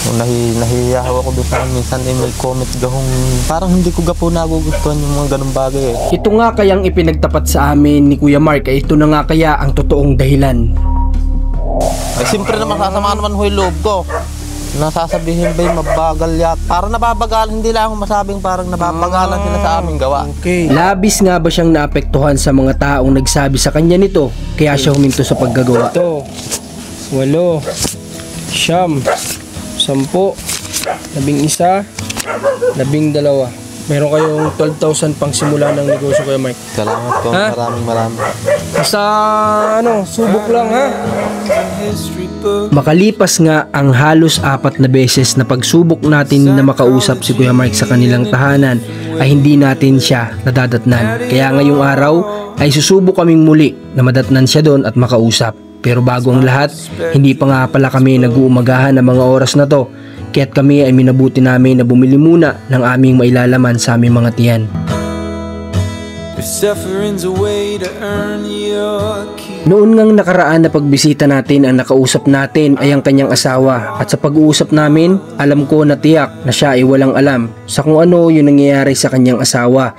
Nahihiya ako doon sa minsan may comment gahong parang hindi ko gapo nagugustuhan yung mga ganung bagay eh. Ito nga kayang ipinagtapat sa amin ni Kuya Mark ay ito na nga kaya ang totoong dahilan. Ay siyempre naman sasama naman ho yung loob ko. Nasasabihin ba yung mabagal yat? Parang nababagal, hindi lang ako masabing parang nababagalan sila sa aming gawa. Okay. Labis nga ba siyang naapektuhan sa mga taong nagsabi sa kanya nito kaya siya huminto sa paggagawa? Ito, 8, 9, 10, 11, 12. Meron kayong 12,000 pang simula ng negosyo, Kuya Mike. Salamat po, maraming. Basta subok lang ha. Makalipas nga ang halos 4 na beses na pagsubok natin na makausap si Kuya Mike sa kanilang tahanan ay hindi natin siya nadadatnan. Kaya ngayong araw ay susubok kaming muli na madatnan siya doon at makausap. Pero bago ang lahat, hindi pa nga pala kami nag-uumagahan ng mga oras na to. Kaya't kami ay minabuti namin na bumili muna ng aming mailalaman sa aming mga tiyan. Noon ngang nakaraan na pagbisita natin, ang nakausap natin ay ang kanyang asawa. At sa pag-uusap namin, alam ko na tiyak na siya ay walang alam sa kung ano yung nangyayari sa kanyang asawa.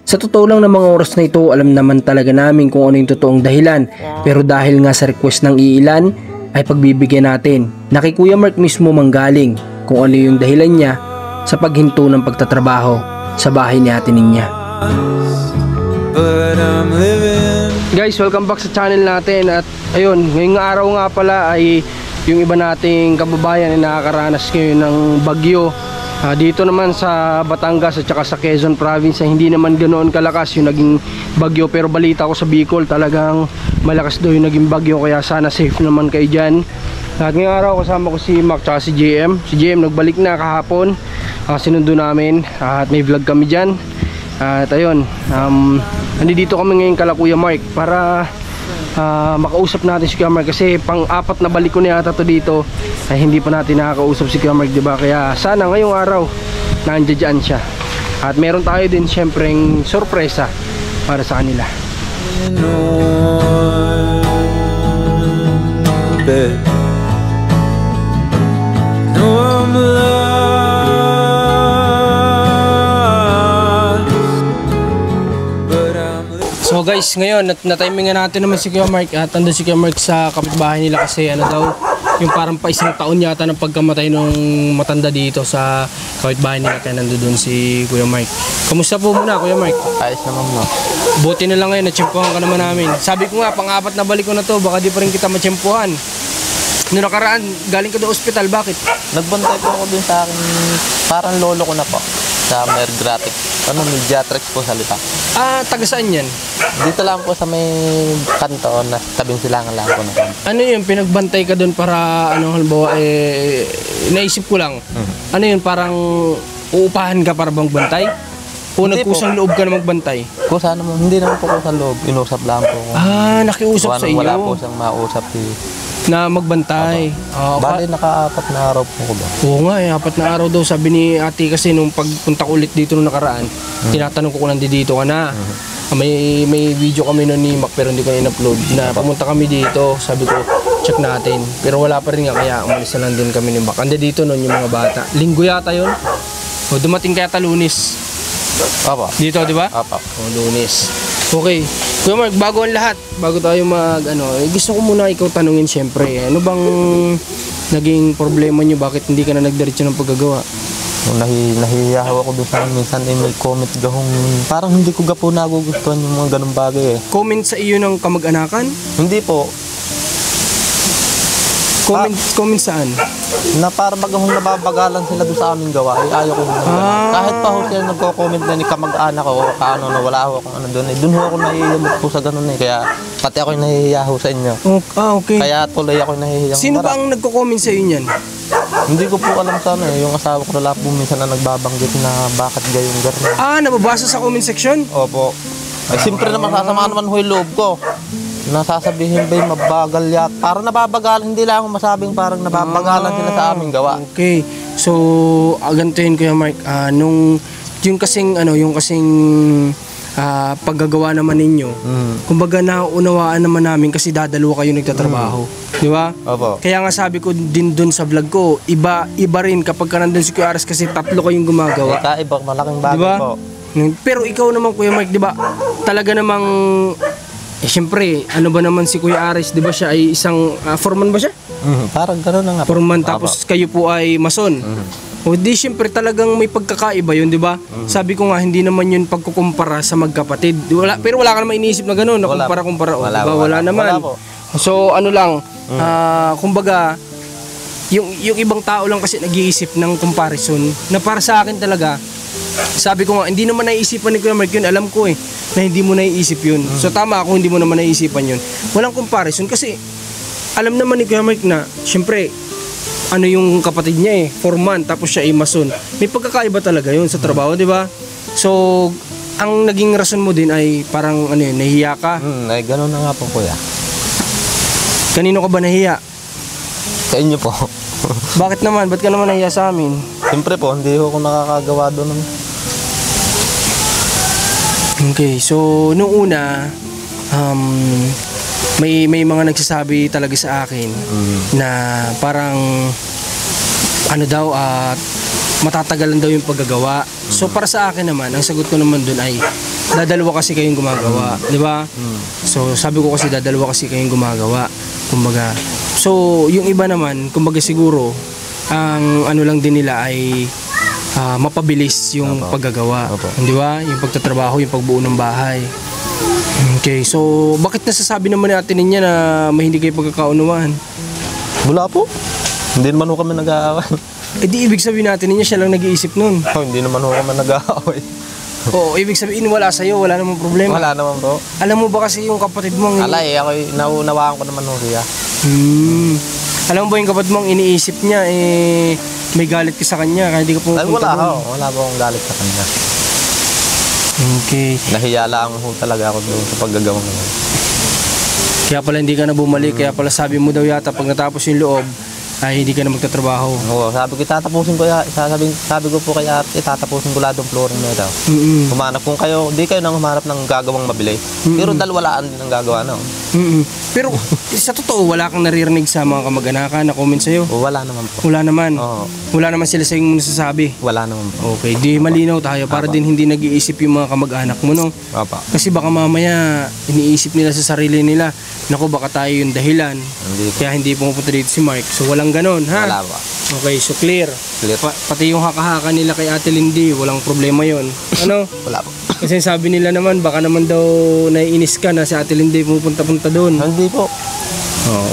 Sa totoo lang ng mga oras na ito, alam naman talaga namin kung ano yung totoong dahilan. Pero dahil nga sa request ng iilan, ay pagbibigyan natin na kay Kuya Mark mismo manggaling kung ano yung dahilan niya sa paghinto ng pagtatrabaho sa bahay ni Ate Ninya. Guys, welcome back sa channel natin. At ayun, ngayong araw nga pala ay yung iba nating kababayan ay nakakaranas ngayon ng bagyo. Dito naman sa Batangas at saka sa Quezon Province ay hindi naman ganoon kalakas yung naging bagyo. Pero balita ko sa Bicol talagang malakas daw yung naging bagyo. Kaya sana safe naman kayo dyan. At ngayong araw kasama ko si Mac at si JM. Si JM nagbalik na kahapon, sinundo namin at may vlog kami dyan. At ayun, nandito kami ngayon kala Kuya Mark para makausap natin si Kuya Mark. Kasi pang-4 na balik ko na yata to dito ay hindi pa natin nakakausap si Kuya Mark, diba? Kaya sana ngayong araw nandiyan siya. At meron tayo din syempreng sorpresa para sa kanila. So guys, ngayon na-timingan natin naman si Kuya Mark at nandun si Kuya Mark sa kapitbahay nila kasi ano daw, yung parang pa isang taon yata ng pagkamatay nung matanda dito sa kapitbahay nila, kaya nandun si Kuya Mark. Kamusta po muna Kuya Mark? Ayos naman mo. Buti na lang ngayon, natsyempohan ka naman namin. Sabi ko nga, pang-4 na balik ko na to, baka di pa rin kita matsyempohan. Noong nakaraan, galing ka doon ospital, bakit? Nagbantay po ako dun sa akin, parang lolo ko na po, sa Mergratic. Mediatrix po sa Lipa. Taga saan yan? Dito lang po sa may kanto na tabing silangan lang po. Ano yun, pinagbantay ka doon para, ano, halimbawa, naisip ko lang, ano yun, parang uupahan ka para bang bantay? O hindi nagkusang loob ka na magbantay? Kusa naman, hindi naman po kusang loob, inusap lang po. Nakiusap sa iyo? Wala po siyang mausap na magbantay. Bali, naka-4 na araw po ko ba? Oo nga, 4 na araw daw. Sabi ni ate kasi nung pagpunta ko ulit dito nung nakaraan, tinatanong ko kung nandito ka na. May video kami nun ni Mac pero hindi ko na-upload. Na pumunta kami dito, sabi ko, check natin. Pero wala pa rin nga, kaya umalis na lang din kami ni Mac. Andi dito nun yung mga bata. Linggo yata yun. O, dumating kaya Lunes. Papa. Dito, di ba? Papa. O, Lunes. Okay. Kuya Mark, bago ang lahat, bago tayo gusto ko muna ikaw tanungin syempre, ano bang naging problema nyo? Bakit hindi ka na nagdiretso ng paggagawa? Nahihiya ako doon sa minsan may comment gahong parang hindi ko gapo nagugustuhan yung mga ganung bagay eh. Comment sa iyo ng kamag-anakan? Hindi po. Comment saan? Na para bagahong nababagalan sila doon sa aming gawa, ayaw ko doon. Kahit pa ho sila nagko-comment na ni kamag-anak ko, kaano na wala ho akong ano doon. Doon ho ako nahihiyamot po sa ganun eh. Kaya pati ako nahihiya ho sa inyo. Okay. Kaya tuloy ako nahihiya. Sino ba ang nagko-comment sa iyo niyan? Hindi ko po alam sana eh. Yung asawa ko na po minsan na nagbabanggit na bakit gayong gano'n. Nababasa sa comment section? Opo. Ay siyempre naman sasama naman ho yung loob ko. Nasasabihin ba yung mabagal yat? Parang nababagal, hindi lang ako masabing parang nababagalan sila sa aming gawa. Okay. So, ganito yun Kuya Mark, yung kasing paggagawa naman ninyo, kumbaga nauunawaan naman namin kasi dadalawa kayo nagtatrabaho. Di ba? Opo. Kaya nga sabi ko din dun sa vlog ko, iba rin kapag ka nandun si Kuya Aris kasi tatlo kayong gumagawa. Kaiba, malaking bagay Diba? po. Pero ikaw naman Kuya Mark, di ba? Talaga namang syempre, ano ba naman si Kuya Aris, di ba siya ay isang foreman ba siya? Parang gano'n na nga po. Foreman tapos kayo po ay mason. O di syempre talagang may pagkakaiba yun, di ba? Sabi ko nga hindi naman yun pagkukumpara sa magkapatid. Pero wala ka naman iniisip na gano'n, na kumpara-kumpara. Diba? Wala naman. Wala po. So ano lang, kumbaga, yung ibang tao lang kasi nag-iisip ng comparison na para sa akin talaga, sabi ko nga, hindi naman naiisipan ni Kuya Mark yun, alam ko na hindi mo naiisip yun. So tama ako, hindi mo naman naiisipan yun. Walang comparison kasi alam naman ni Kuya Mark na, syempre, ano yung kapatid niya foreman, tapos siya ay mason. May pagkakaiba talaga yun sa trabaho, di ba? So, ang naging rason mo din ay parang nahiya ka. Ay, gano'n na nga po, kuya. Kanino ka ba nahiya? Sa inyo po. Bakit naman? Ba't ka naman nahiya sa amin? Siyempre po, hindi ko nakakagawa doon. Okay, so nung una, may mga nagsasabi talaga sa akin na parang matatagalan daw yung paggagawa. So para sa akin naman, ang sagot ko naman dun ay dadalawa kasi kayong gumagawa, di ba? So sabi ko kasi dadalawa kasi kayong gumagawa, kumbaga. So yung iba naman, kumbaga siguro ang ano lang din nila ay mapabilis yung paggagawa, di ba? Yung pagtatrabaho, yung pagbuo ng bahay. Okay, so bakit nasasabi naman ni ate niya na may hindi kayo pagkakaunawaan? Wala po. Hindi naman ho kami nag-aaway. Di ibig sabihin natin niya siya lang nag-iisip nun. Hindi naman ho kami nag-aaway. Oo, ibig sabihin wala sa'yo, wala namang problema. Wala naman po. Alam mo ba kasi yung kapatid mong... Ako naunawaan ko naman ho siya. Alam mo ba yung kapatid mong iniisip niya, may galit ka sa kanya, kaya di ka pumunta doon? Wala po akong galit sa kanya. Okay. Nahiya lang ho talaga ako doon sa paggagawa mo. Kaya pala hindi ka na bumalik, kaya pala sabi mo daw yata pag natapos yung loob, ay hindi ka na magtatrabaho. Oo, sabi ko sabi ko po kay ate, tatapusin ko lahat ng flooring na ito. Humanap kung kayo, di kayo nang humanap ng gagawang mabilis. Pero dalwalaan din ang gagawa na. Pero sa totoo, wala kang naririnig sa mga kamag-anakan na comment sa'yo? Wala naman po. Wala naman? Oo. Wala naman sila sa yung nasasabi? Wala naman po. Okay, di malinaw tayo para din hindi nag-iisip yung mga kamag-anak mo, no? Papa. Kasi baka mamaya iniisip nila sa sarili nila, naku baka tayo yung dahilan. Kaya hindi pumupunta dito si Mark. So walang ganon, ha? Wala ba? Okay, so clear. Pati yung haka-haka nila kay Ate Lindy, walang problema yon. Ano? Wala po. Kasi sabi nila naman, baka naman daw naiinis ka na si Ate Lindy pumupunta-punta doon. Hindi po.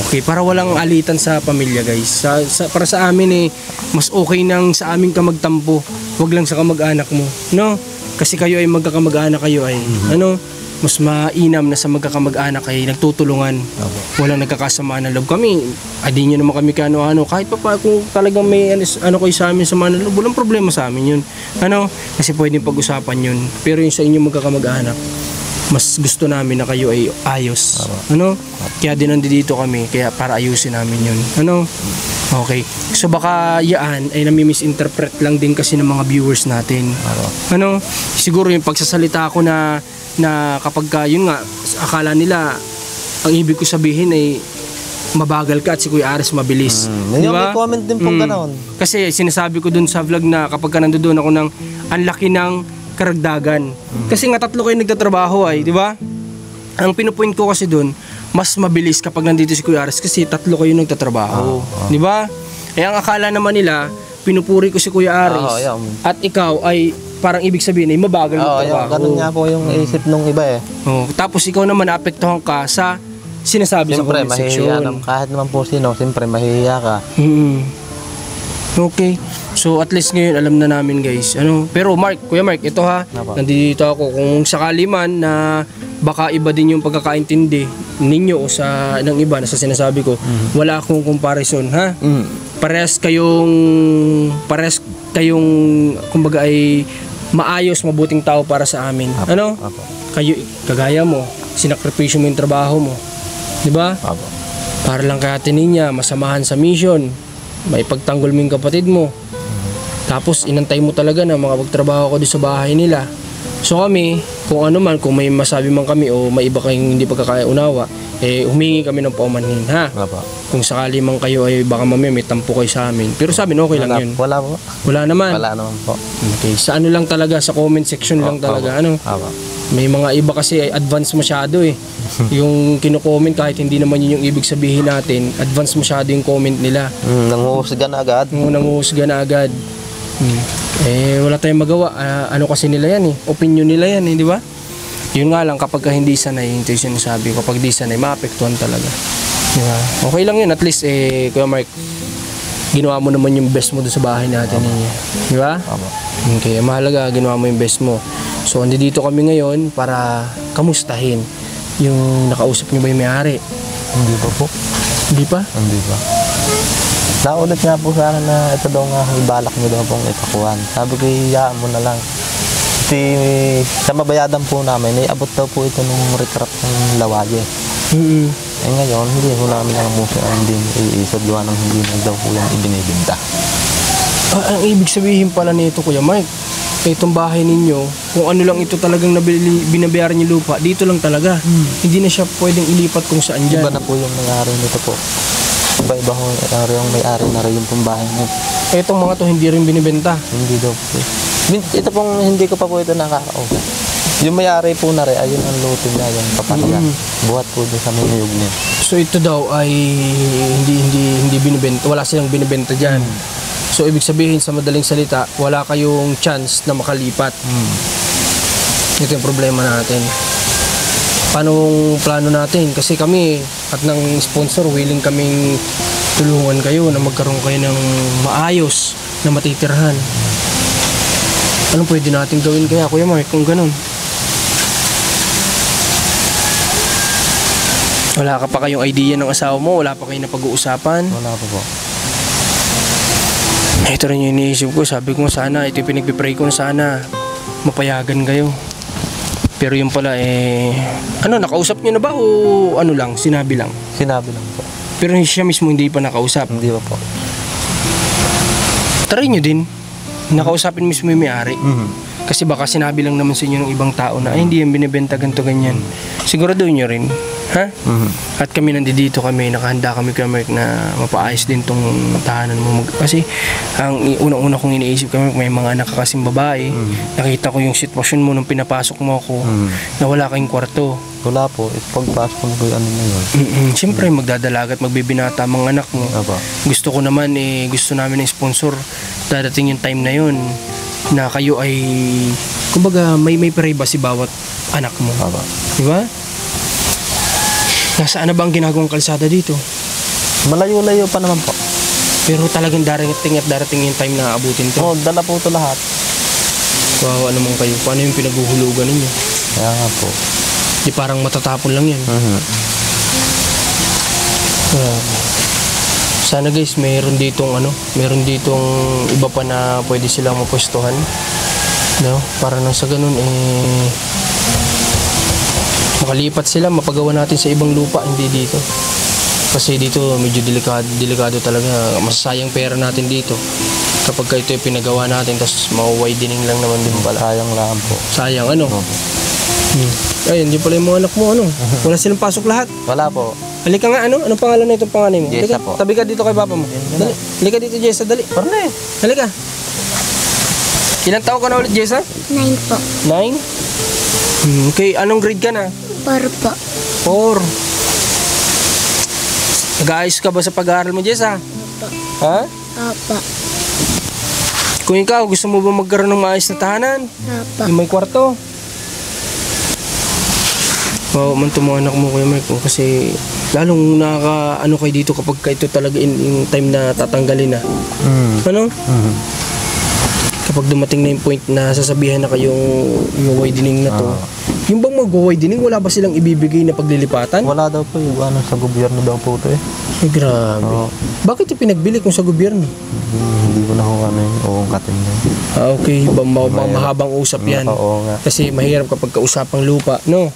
Okay, para walang alitan sa pamilya, guys. Para sa amin mas okay nang sa amin ka magtampo, wag lang sa kamag-anak mo, no? Kasi kayo ay magkakamag-anak kayo ay, mas mainam na sa magkakamag-anak ay nagtutulungan. Walang nagkakasamaan ng loob. Kami, di nyo naman kami kano-ano. Kahit pa kung talagang may kayo sa amin sa mga loob, walang problema sa amin yun. Kasi pwedeng pag-usapan yun. Pero yung sa inyo magkakamag-anak, mas gusto namin na kayo ay ayos. Kaya din nandito kami, kaya para ayusin namin yun. Okay. So baka yan ay nami-misinterpret lang din kasi ng mga viewers natin. Siguro yung pagsasalita ko na kapag yun nga, akala nila ang ibig ko sabihin ay mabagal ka at si Kuya Aris mabilis. Diba? May comment din pong ganoon. Kasi sinasabi ko dun sa vlog na kapag ka nandoon ako ng ang laki ng karagdagan. Kasi nga tatlo kayo nagtatrabaho ay, di ba? Ang pinupoint ko kasi dun, mas mabilis kapag nandito si Kuya Aris kasi tatlo kayo nagtatrabaho. Di ba? Ang akala naman nila, pinupuri ko si Kuya Aris at ikaw ay parang ibig sabihin ay mabagal ng trabaho. Ganun nga po yung isip nung iba Tapos ikaw naman apektuhan ka sa sinasabi sa comment section. Kahit naman po sino, siyempre mahihiya ka. Okay. So at least ngayon alam na namin, guys. Pero Kuya Mark, ito ha. Nandito ako kung sakali man na baka iba din yung pagkakaintindi ninyo o sa ng iba na sa sinasabi ko. Wala akong comparison, ha? Parehas kayong kumbaga ay maayos, mabuting tao para sa amin. Kayo kagaya mo, sinakripisyo mo yung trabaho mo. 'Di ba? Para lang kay Ate Ninya masamahan sa mission. May pagtanggol mo yung kapatid mo. Tapos inantay mo talaga na mga pagtrabaho ko doon sa bahay nila. So kami, kung ano man, kung may masabi man kami o may iba kayong hindi pagkakaunawa, humingi kami ng paumanhin, ha? Opo. Kung sakali man kayo ay baka mamaya may tampo kayo sa amin. Pero sa amin, okay lang yun. Wala po. Wala naman. Wala naman po. Okay, sa ano lang talaga, sa comment section lang talaga, ano? Opo. May mga iba kasi ay advance masyado yung kino-comment kahit hindi naman yun yung ibig sabihin natin, advance masyado yung comment nila. Nanguhusga na agad. Nanguhusga na agad. Wala tayong magawa. Ano kasi nila yan opinion nila yan di ba? Yun nga lang kapag hindi sanay, yung sinasabi ko, kapag di sanay, maapektuhan talaga. Di ba? Okay lang yun, at least Kuya Mark, ginawa mo naman yung best mo doon sa bahay natin. Di ba? Okay, mahalaga, ginawa mo yung best mo. So, dito kami ngayon para kamustahin yung nakausap niyo ba yung may-ari? Hindi pa po. Hindi pa? Hindi pa. Naulit nga po sana na ito daw nga ibalak nyo daw pong ipakuhan. Sabi ko, iyaan mo na lang. Sa mabayadan po namin, abot daw po ito nung recraft ng Lawaye. Ngayon, hindi po namin ang muso ang hindi iisadluhan ng hindi na daw po yung ibinibinta. Ang ibig sabihin pala nito, Kuya Mike, itong bahay ninyo, kung ano lang ito talagang binabayaran niyo lupa, dito lang talaga. Hindi na siya pwedeng ilipat kung saan dyan. Iba na po yung may-ari nito po. Iba-iba yung may-ari na rin yung pong bahay niyo. Itong mga to hindi rin binibenta. Hindi daw po. Ito pong hindi ko pa po ito nakakausap. Yung may-ari po na rin, ayun ang luto niya, yung papalaga. Buhat po doon sa miniyog niya. So ito daw ay hindi binibenta, wala silang binibenta dyan. So ibig sabihin sa madaling salita, wala kayong chance na makalipat. Ito yung problema natin. Paano plano natin? Kasi kami at ng sponsor, willing kaming tulungan kayo na magkaroon kayo ng maayos na matitirhan. Anong pwede natin gawin kaya, Kuya Mark, kung ganun? Wala ka pa kayong idea ng asawa mo? Wala pa kayong napag-uusapan? Wala pa po. Ito rin yung iniisip ko. Sabi ko sana, ito yung pinagpipray ko na sana mapayagan kayo. Pero yung pala nakausap niyo na ba o ano lang, sinabi lang? Sinabi lang po. Pero siya mismo hindi pa nakausap? Hindi pa po. Try nyo din. Nakausapin mismo yung may-ari. Kasi baka sinabi lang naman sa inyo ng ibang tao na hindi yan binibenta ganito ganyan. Siguraduhin nyo rin. Ha? At kami nandito kami, nakahanda kami Kuya Mark na mapaayos din tong tahanan mo. Kasi ang unang-una kong iniisip kami, may mga anak ka kasing babae. Nakita ko yung sitwasyon mo nung pinapasok mo ako na wala kayong kwarto. Wala po. Pagpasok ko na ano na yun. Siyempre magdadalaga at magbibinata ang mga anak mo. Gusto ko naman gusto namin ng sponsor. Dadating yung time na yun na kayo ay kumbaga may privacy bawat anak mo. Di ba? Nasaan na ba ang ginagawang kalsada dito? Malayo-layo pa naman po. Pero talagang darating yung time na abutin to. Dala po ito lahat. Kawawa naman kayo. Paano yung pinaguhulugan ninyo? Kaya nga po. Di parang matatapon lang yan. Sana guys, meron ditong iba pa na pwede silang mapwestuhan. No? Para nang sa ganun makalipat sila, mapagawa natin sa ibang lupa, hindi dito. Kasi dito medyo delikado talaga. Masasayang pera natin dito. Kapag ito yung pinagawa natin, tapos ma-widening lang naman din pala. Sayang lang po. Sayang Ayun, di pala yung mga anak mo, Wala silang pasok lahat? Wala po. Halika nga, anong pangalan na itong panganay mo? Jessa po. Tabi ka dito kay papa mo. Dali. Halika dito, Jessa, dali. Parne. Halika. Ilang taon ka na ulit, Jessa? 9 po. 9? Okay, anong grade ka na? 4 po. 4. Nag-aayos ka ba sa pag-aaral mo, Jessa? Opo. Ha? Opo. Kung ikaw, gusto mo ba magkaroon ng maayos na tahanan? Opo. Yung may kwarto? Wow, man itong mga anak mo, Kuya Mike, kasi lalong nakaka-ano kayo dito kapag ito talaga yung time na tatanggalin na. Ano? Kapag dumating na yung point na sasabihan na kayong yung widening na to, yung bang mag-widening, wala ba silang ibibigay na paglilipatan? Wala daw po yung sa gobyerno daw po ito Ay, grabe. Bakit yung pinagbili kung sa gobyerno? Hindi ko na kung ano yung uungkatin niya. Okay, mahabang usap yan. Oo nga. Kasi mahirap kapag kausapang lupa, no?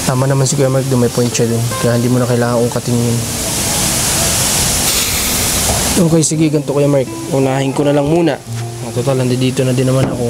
Tama naman si Kuya Mark, may point siya dun. Kaya hindi mo na kailangan ungkatin yun. Okay, sige, ganito Kuya Mark. Unahin ko na lang muna. Total, nandito na din naman ako.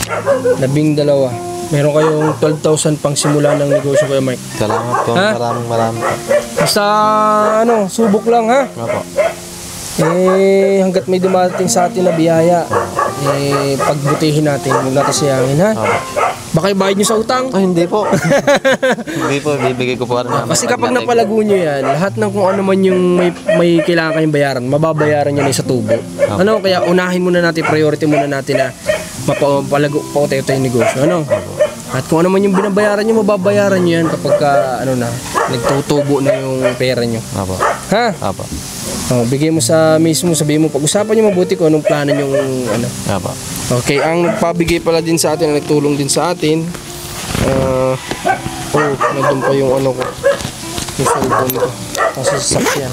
12. Meron kayong 12,000 pang simula ng negosyo, Kuya Mike. Salamat po. Ha? Maraming po. Basta subok lang ha. Opo. Hanggat may dumating sa atin na biyaya, pagbutihin natin, huwag natin sayangin ha. Opo. Baka ibayad nyo sa utang. Ay, hindi po. Hindi po, bibigay ko po rin namin. Kasi kapag napalago nyo yan, lahat ng kung ano man yung may kailangan kayong bayaran, mababayaran nyo na sa tubo. Ano, kaya unahin muna natin, priority muna natin na mapapalago pa tayo yung negosyo. Ano? At kung ano man yung binabayaran nyo, mababayaran nyo yan kapag nagtutubo na yung pera nyo. Opo. Ha? Opo. Bigay mo sa mismo, sabihin mo, pag-usapan nyo mabuti kung anong plano yung ano. Opo. Okay, ang nagpabigay pala din sa atin, nagtulong din sa atin. Nandun pa yung ano ko. Yung cellphone ko. Kasi sasakyan.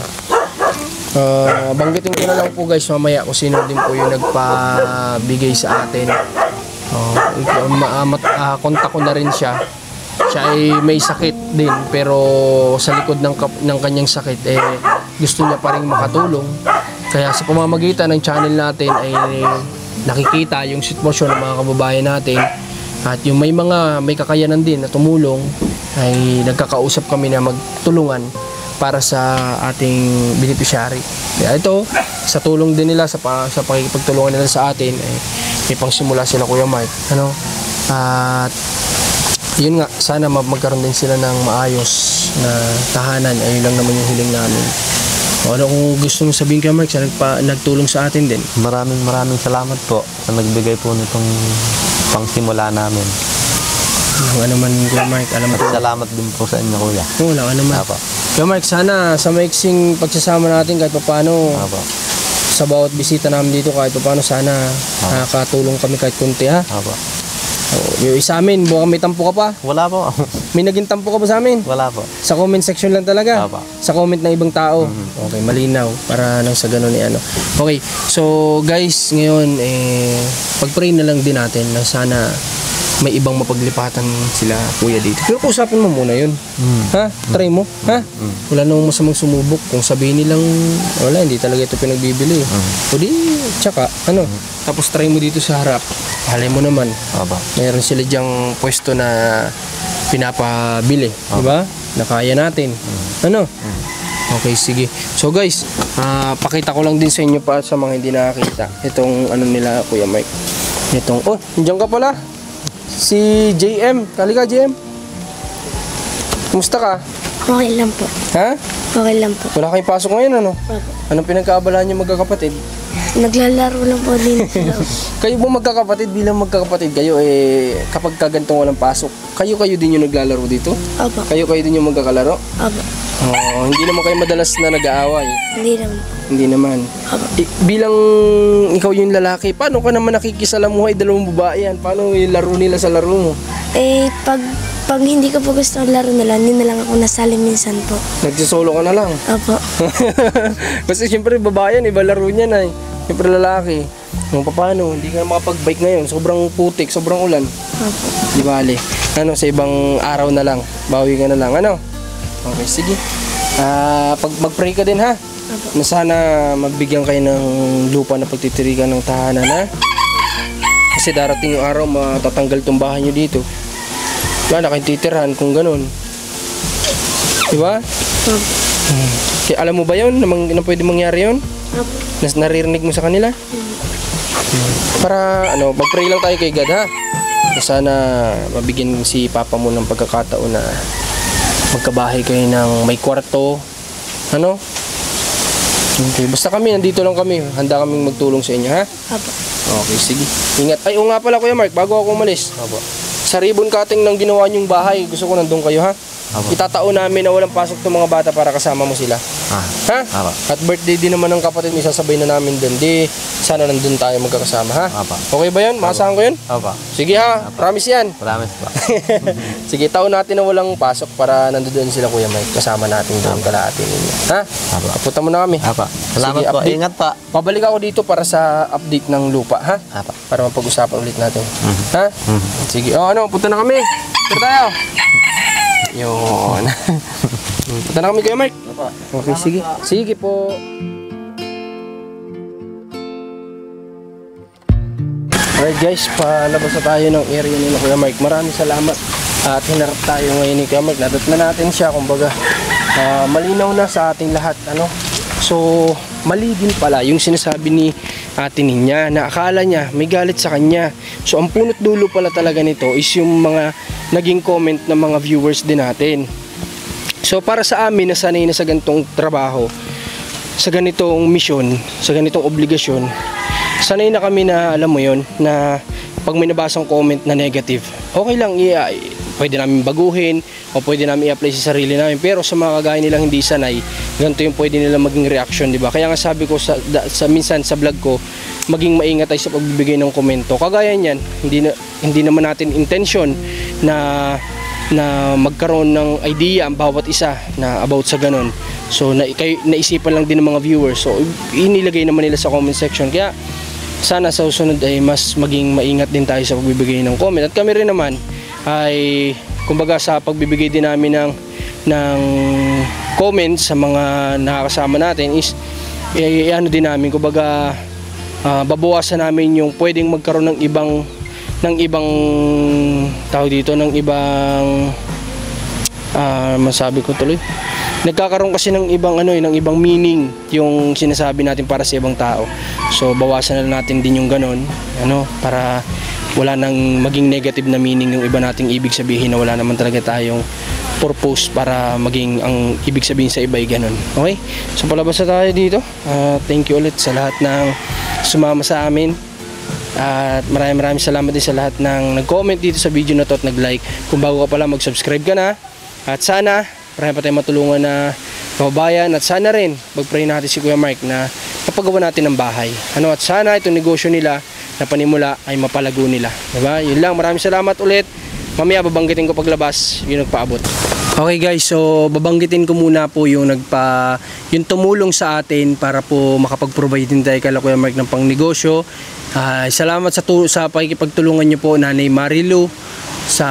Banggitin ko na lang po guys mamaya kung sino din po yung nagpabigay sa atin. Kontak ko na rin siya. Siya ay may sakit din pero sa likod ng kanyang sakit gusto niya pa rin makatulong. Kaya sa pamamagitan ng channel natin ay nakikita yung sitwasyon ng mga kababayan natin at yung may kakayanan din na tumulong ay nagkakausap kami na magtulungan para sa ating beneficiary. Kaya ito, sa tulong din nila, sa pakikipagtulungan nila sa atin, may pangsimula sila Kuya Mike. At yun nga, sana magkaroon din sila ng maayos na tahanan. Ayun lang naman yung hiling namin. Ano kung gusto mong sabihin Kuya Mike, sa nagtulong sa atin din? Maraming salamat po sa nagbigay po nitong pangsimula namin. Ano man Kuya Mike, alam At ko. salamat din po sa inyo, Kuya. Wala ka naman. Opo. Kuya Mike, sana sa maiksing pagsasama natin kahit paano Opo. sa bawat bisita namin dito kahit paano sana nakakatulong kami kahit kunti ha. Opo. Yung isa amin, baka may tampo ka pa. Wala po. May naging tampo ka ba sa amin? Wala po. Sa comment section lang talaga. Opo. Sa comment ng ibang tao. Okay, malinaw para nang sa ganun ano. Okay, so guys, ngayon pag-pray na lang din natin na sana may ibang mapaglipatan sila kuya dito. Pero usapin mo muna yun. Ha? Try mo. Ha? Wala namang masamang sumubok. Kung sabihin nilang wala, hindi talaga ito pinagbibili. O di, tsaka, tapos try mo dito sa harap. Halay mo naman. Opo. Mayroon sila dyang pwesto na pinapabili. Diba? Na kaya natin. Okay, sige. So guys, pakita ko lang din sa inyo pa sa mga hindi nakakita. Itong nila, Kuya Mike. Itong, nandiyan ka pala. Si JM. Kalika, JM. Kumusta ka? Okay lang po. Ha? Okay lang po. Wala kayong pasok ngayon, ano? Opo. Anong pinagkaabalaan niyo magkakapatid? Naglalaro lang po din sila. Kayo po magkakapatid, bilang magkakapatid kayo, kapag kagantong walang pasok, kayo din yung naglalaro dito? Opo. Kayo din yung magkakalaro? Opo. Hindi naman kayo madalas na nag-aaway? Hindi naman. Hindi naman. Opo. Bilang ikaw yung lalaki, paano ka naman nakikisalamuhay dalawang babae yan? Paano yung laro nila sa laro mo? Pag hindi ko po gusto ng laro nila, hindi na lang ako nasali minsan po. Nagsisolo ka na lang? Opo. Kasi siyempre babae yan, iba laro niya na Siyempre lalaki. Paano? Hindi ka na makapag-bike ngayon. Sobrang putik, sobrang ulan. Opo. Di bale. Sa ibang araw na lang. Bawi ka na lang. Okay, sige. Mag-pray ka din ha. Na sana magbigyan kayo ng lupa na pagtitirikan ng tahanan ha. Kasi darating yung araw matatanggal tong bahay nyo dito. Wala na kayong titirhan kung ganun. Diba? Kaya alam mo ba yun na pwede mangyari yun? Naririnig mo sa kanila? Para mag-pray lang tayo kay God ha. Na sana mabigyan si Papa mo ng pagkakataon na magkabahay kayo ng may kwarto. Okay, basta kami, nandito lang kami. Handa kaming magtulong sa inyo ha. Okay, sige. Ingat. Ay, nga pala Kuya Mark, bago ako umalis. Sa ribbon cutting ng ginawa niyong bahay, gusto ko nandun kayo ha. Itataon namin na walang pasok itong mga bata para kasama mo sila. Ha? At birthday din naman ng kapatid mo, isasabay na namin dun. Di, sana nandun tayo magkakasama ha. Okay ba yun? Maasahan ko yun? Sige ha, promise yan. Promise pa. Sige, taon natin na walang pasok para nandun sila Kuya Mike. Kasama natin doon kalahati ninyo. Ha? Kapunta mo na kami. Salamat po, ingat pa. Pabalik ako dito para sa update ng lupa ha. Para mapag-usapan ulit natin. Ha? Sige, punta na kami. Punta tayo. Yun. Punta na kami Kuya Mike. Okay, sige. Sige po. Alright guys, palabas na tayo ng area ni Kuya Mike. Maraming salamat. At hinarap tayo ngayon ni Kuya Mike. Nadat na natin siya, kumbaga malinaw na sa ating lahat. So, mali din pala yung sinasabi ni Ate Ninya na akala niya may galit sa kanya. So, ang punot dulo pala talaga nito is yung mga naging comment ng mga viewers din natin. So, para sa amin na sanay na sa ganitong trabaho, sa ganitong misyon, sa ganitong obligasyon, sanay na kami na alam mo yon na pag may nabasang comment na negative, okay lang, pwede namin baguhin o pwede namin i-apply sa sarili namin. Pero sa mga kagaya nilang hindi sanay, ganito yung pwede nilang maging reaction, di ba? Kaya nga sabi ko minsan sa vlog ko, maging maingat tayo sa pagbibigay ng komento. Kagaya niyan, hindi naman natin intention na magkaroon ng idea ang bawat isa na about sa ganun. So naisipan lang din ng mga viewers. So inilagay naman nila sa comment section. Kaya sana sa susunod ay mas maging maingat din tayo sa pagbibigay ng comment. At kami rin naman ay kumbaga sa pagbibigay din namin ng comments sa mga nakakasama natin is din namin kumbaga babawasan namin yung pwedeng magkaroon ng ibang tawag dito, ng ibang masabi ko tuloy, nagkakaroon kasi ng ibang meaning yung sinasabi natin para sa ibang tao. So bawasan na natin din yung ganon, para wala nang maging negative na meaning yung iba nating ibig sabihin, na wala naman talaga tayong purpose para maging ang ibig sabihin sa iba ay ganon. Okay? So palabas na tayo dito. Thank you ulit sa lahat ng sumama sa amin. At maraming salamat din sa lahat ng nag-comment dito sa video na to at nag-like. Kung bago ka pala, mag-subscribe ka na. At sana marami pa tayong matulungan na kababayan. At sana rin mag-pray natin si Kuya Mark na mapagawa natin ng bahay. At sana itong negosyo nila na panimula ay mapalago nila. Diba? Yun lang, maraming salamat ulit. Mamaya babanggitin ko paglabas yung nagpaabot. Okay guys, so babanggitin ko muna po yung yung tumulong sa atin para po makapag-provide din tayo kay Kuya Mark ng pangnegosyo. Salamat sa pakikipagtulungan niyo po, Nanay Marilu, sa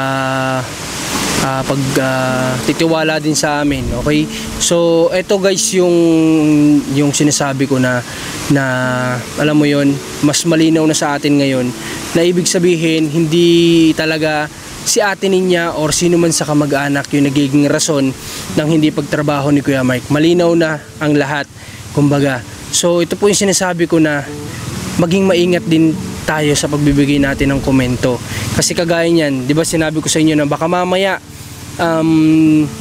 pagtitiwala din sa amin. Okay? So eto guys yung sinasabi ko na alam mo yon, mas malinaw na sa atin ngayon na ibig sabihin hindi talaga si Ate Ninya or sino man sa kamag-anak yung nagiging rason ng hindi pagtrabaho ni Kuya Mike. Malinaw na ang lahat, kumbaga. So ito po yung sinasabi ko na maging maingat din tayo sa pagbibigay natin ng komento. Kasi kagaya niyan, di ba sinabi ko sa inyo na baka mamaya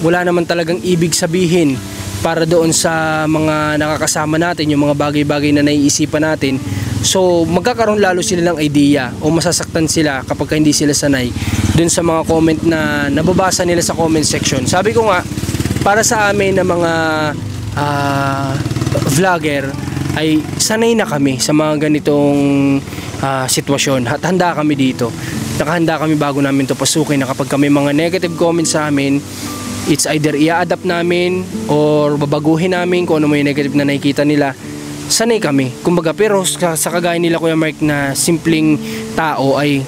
wala naman talagang ibig sabihin para doon sa mga nakakasama natin, yung mga bagay-bagay na naiisipan natin. So magkakaroon lalo sila ng idea o masasaktan sila kapag hindi sila sanay dun sa mga comment na nababasa nila sa comment section. Sabi ko nga, para sa amin na mga vlogger ay sanay na kami sa mga ganitong sitwasyon at handa kami dito. Nakahanda kami bago namin to pasukin na kapag kami mga negative comments sa amin, it's either i-adapt namin or babaguhin namin kung ano may negative na nakikita nila. Sanay kami. Kumbaga, pero sa kagaya nila Kuya Mark na simpleng tao ay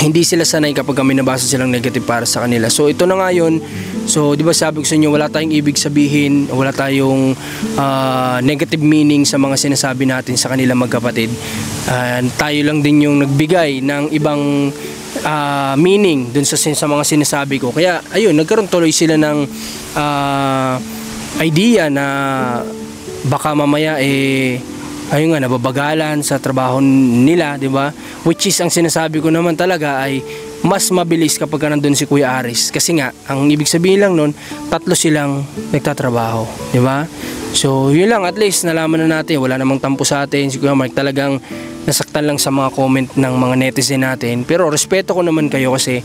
hindi sila sanay kapag may nabasa silang negative para sa kanila. So ito na nga yun. So di ba sabi ko sa inyo, wala tayong ibig sabihin, wala tayong negative meaning sa mga sinasabi natin sa kanila magkapatid. Tayo lang din yung nagbigay ng ibang meaning dun sa mga sinasabi ko. Kaya ayun, nagkaroon tuloy sila ng idea na baka mamaya ayun nga, nababagalan sa trabaho nila, di ba? Which is, ang sinasabi ko naman talaga ay mas mabilis kapag nandun si Kuya Aris. Kasi nga, ang ibig sabihin lang nun, 3 silang nagtatrabaho, di ba? So, yun lang, at least nalaman na natin, wala namang tampo sa atin. Si Kuya Mark talagang nasaktan lang sa mga comment ng mga netizen natin. Pero respeto ko naman kayo kasi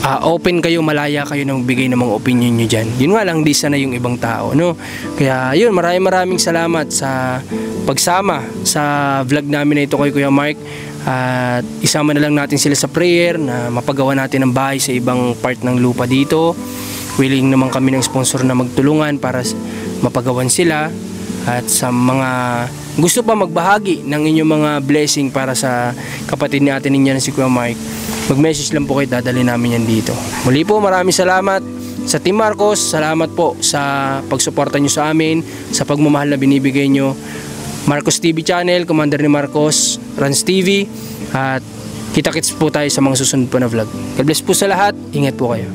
open kayo, malaya kayo nang bigay ng mga opinion nyo dyan. Yun nga lang, di sana yung ibang tao, no? Kaya yun, maraming salamat sa pagsama sa vlog namin na ito kay Kuya Mark. At isama na lang natin sila sa prayer na mapagawa natin ng bahay sa ibang part ng lupa dito. Willing naman kami ng sponsor na magtulungan para mapagawan sila. At sa mga gusto pa magbahagi ng inyong mga blessing para sa kapatid ni ate ninyo na si Kuya Mark, mag-message lang po kayo, dadali namin yan dito. Muli po, maraming salamat sa Team Marcos. Salamat po sa pagsuporta nyo sa amin, sa pagmamahal na binibigay nyo. Marcos TV channel, Commander ni Marcos, Rans TV, at kita-kits po tayo sa mga susunod pa na vlog. God bless po sa lahat, ingat po kayo.